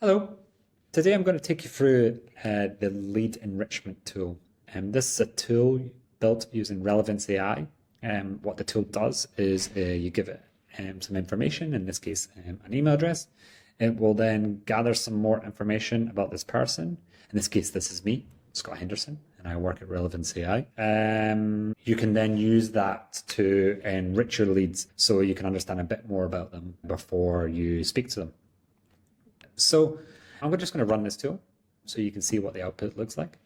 Hello. Today I'm going to take you through the lead enrichment tool. This is a tool built using Relevance AI. What the tool does is you give it some information, in this case an email address. It will then gather some more information about this person. In this case, this is me, Scott Henderson, and I work at Relevance AI. You can then use that to enrich your leads so you can understand a bit more about them before you speak to them. So I'm just going to run this tool so you can see what the output looks like.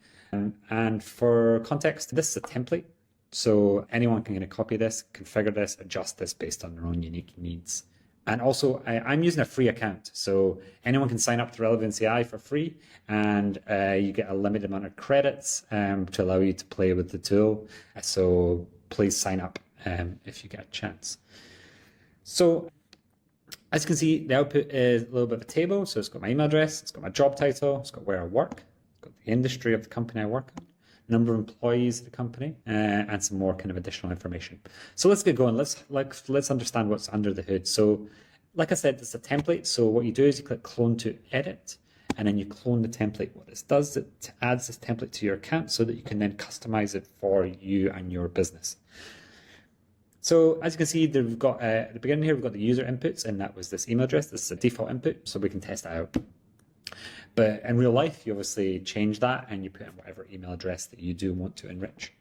And for context, this is a template. So anyone can copy this, configure this, adjust this based on their own unique needs. And also, I'm using a free account. So anyone can sign up to Relevance AI for free, and you get a limited amount of credits to allow you to play with the tool. So please sign up if you get a chance. So as you can see, the output is a little bit of a table. So it's got my email address, it's got my job title, it's got where I work, it's got the industry of the company I work in, number of employees of the company, and some more kind of additional information. So let's get going. Let's understand what's under the hood. So like I said, it's a template. So what you do is you click clone to edit, and then you clone the template. What this does, it adds this template to your account so that you can then customize it for you and your business. So as you can see, we've got at the beginning here, we've got the user inputs, and that was this email address. This is a default input, so we can test it out. But in real life, you obviously change that and you put in whatever email address that you do want to enrich.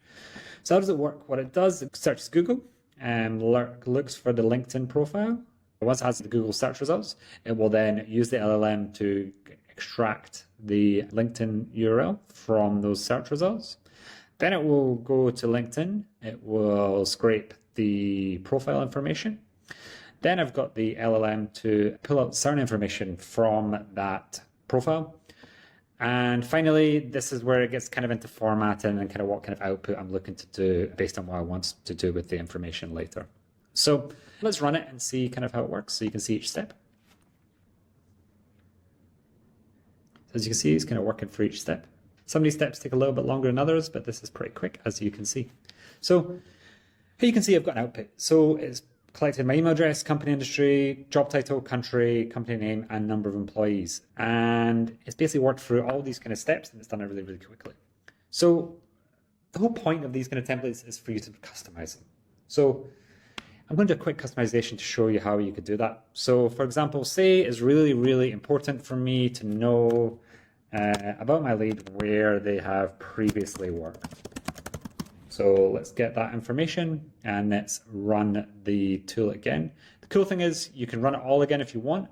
So how does it work? What it does, it searches Google and looks for the LinkedIn profile. Once it has the Google search results, it will then use the LLM to extract the LinkedIn URL from those search results. Then it will go to LinkedIn. It will scrape the profile information. Then I've got the LLM to pull out certain information from that profile. And finally, this is where it gets kind of into formatting and kind of what kind of output I'm looking to do based on what I want to do with the information later. So let's run it and see kind of how it works so you can see each step. As you can see, it's kind of working for each step. Some of these steps take a little bit longer than others, but this is pretty quick, as you can see. So here you can see I've got an output. So it's collected my email address, company industry, job title, country, company name, and number of employees. And it's basically worked through all these kind of steps, and it's done it really, really quickly. So the whole point of these kind of templates is for you to customize them. So I'm going to do a quick customization to show you how you could do that. So for example, say it's really, really important for me to know about my lead where they have previously worked. So let's get that information and let's run the tool again. The cool thing is you can run it all again if you want,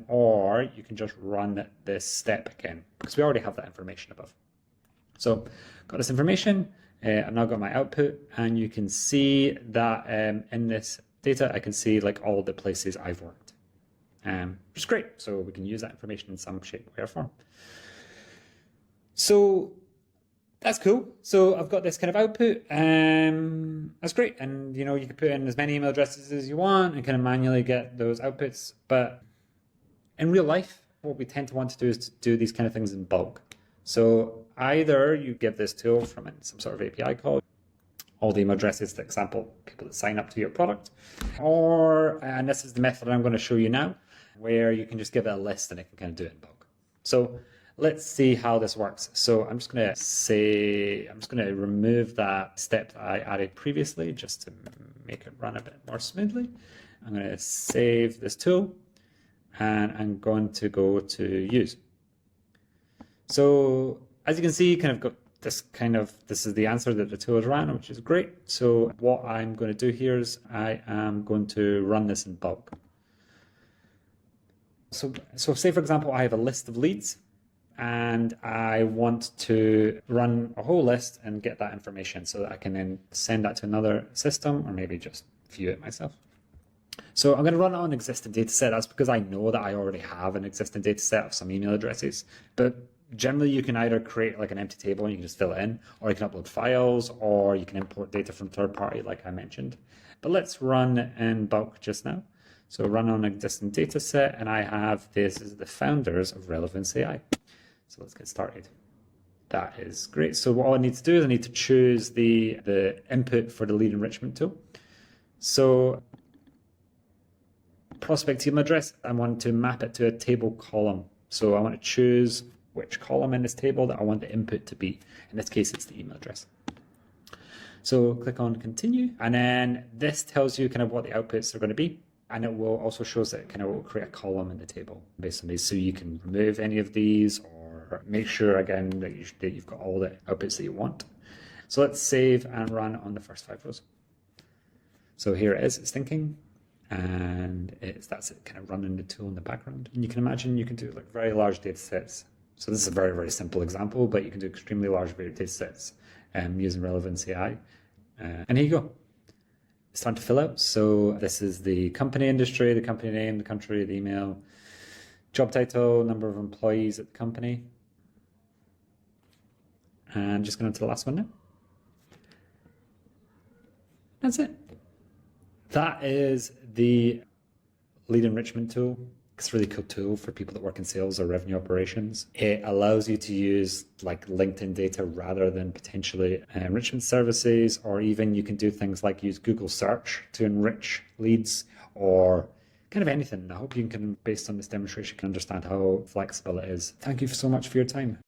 or you can just run this step again because we already have that information above. So got this information, I've now got my output, and you can see that in this data, I can see like all the places I've worked, which is great. So we can use that information in some shape, way, or form. So that's cool. So I've got this kind of output. That's great. And you can put in as many email addresses as you want and kind of manually get those outputs. But in real life, what we tend to want to do is to do these kind of things in bulk. So either you give this tool from some sort of API call, all the email addresses, for example, people that sign up to your product, or, and this is the method I'm going to show you now, where you can just give it a list and it can kind of do it in bulk. So let's see how this works. So I'm just going to remove that step that I added previously just to make it run a bit more smoothly. I'm going to save this tool and I'm going to go to use. So as you can see, this is the answer that the tool has ran, which is great. So what I'm going to do here is I am going to run this in bulk. So say for example, I have a list of leads, and I want to run a whole list and get that information so that I can then send that to another system or maybe just view it myself. So I'm going to run it on an existing data set. That's because I know that I already have an existing data set of some email addresses. But generally, you can either create like an empty table and you can just fill it in, or you can upload files, or you can import data from third party like I mentioned. But let's run in bulk just now. So run on an existing data set, and I have this is the founders of Relevance AI. So let's get started. That is great. So what I need to do is I need to choose the input for the lead enrichment tool. So prospect email address, I want to map it to a table column. So I want to choose which column in this table that I want the input to be. In this case, it's the email address. So click on continue, and then this tells you kind of what the outputs are going to be. And it will also shows that it kind of will create a column in the table based on these. So you can remove any of these or make sure again that you've got all the outputs that you want. So let's save and run on the first 5 rows. So here it is, it's thinking, and that's it kind of running the tool in the background. And you can imagine you can do like very large data sets. So this is a very, very simple example, but you can do extremely large data sets using Relevance AI. And here you go. It's time to fill out. So this is the company industry, the company name, the country, the email, job title, number of employees at the company. And just going to the last one now. That's it. That is the lead enrichment tool. It's a really cool tool for people that work in sales or revenue operations. It allows you to use like LinkedIn data rather than potentially enrichment services, or even you can do things like use Google search to enrich leads or kind of anything. I hope you can, based on this demonstration, can understand how flexible it is. Thank you so much for your time.